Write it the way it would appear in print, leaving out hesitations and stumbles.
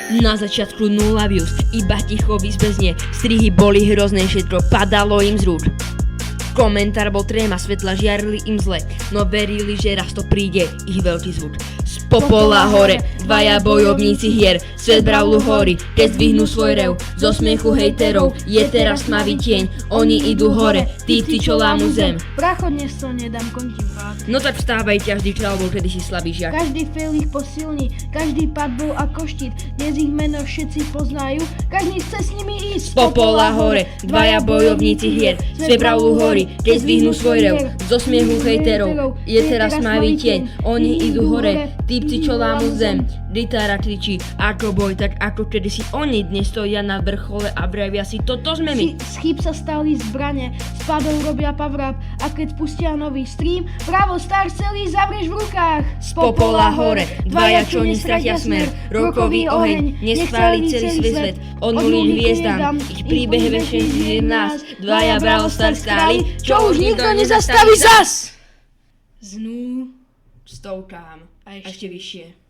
Na začiatku nula views, iba ticho v izbe znie. Strihy boli hrozné, všetko padalo im z rúk. Komentár bol tréma, svetla žiarili im zle, no verili, že raz to príde, ich veľký zvuk. Z popola hore, dvaja bojovníci hier, svet bravlu hory, keď zdvihnú svoj rev. Zo smiechu hejterov je teraz tmavý tieň, oni idú hore, tí čo lámu zem. Pracho dnes to nedám, končím pád. No tak vstávaj, každý čel bol kedysi slabý žiak. Každý fail ich posilní, každý pad bol ako štít, dnes ich meno všetci poznajú, každý chce s nimi ísť. Z popola hore, dvaja bojovníci hier, svet bravlu hory, keď zdvihnú svoj rev. Zo smiechu hejterov je teraz tmavý tieň, oni idú hore, týpci čo lámu zem. Gitara kričí ako boj, tak ako kedysi oni dnes stoja na vrchole a vravia si toto sme my. Z chýb sa stali zbrane, z padov robia power up a keď pustia nový stream, Bravo Stars celý zavrieš v rukách. Z popola hore, dvaja čo nestratia smer, rokový oheň neschváli celý svoj svet. Od nuly hviezdám, ich príbeh vešenie v nás, dvaja Bravo Stars králi, čo už nikto nezastaví zas! Znú stovkám a ešte vyššie.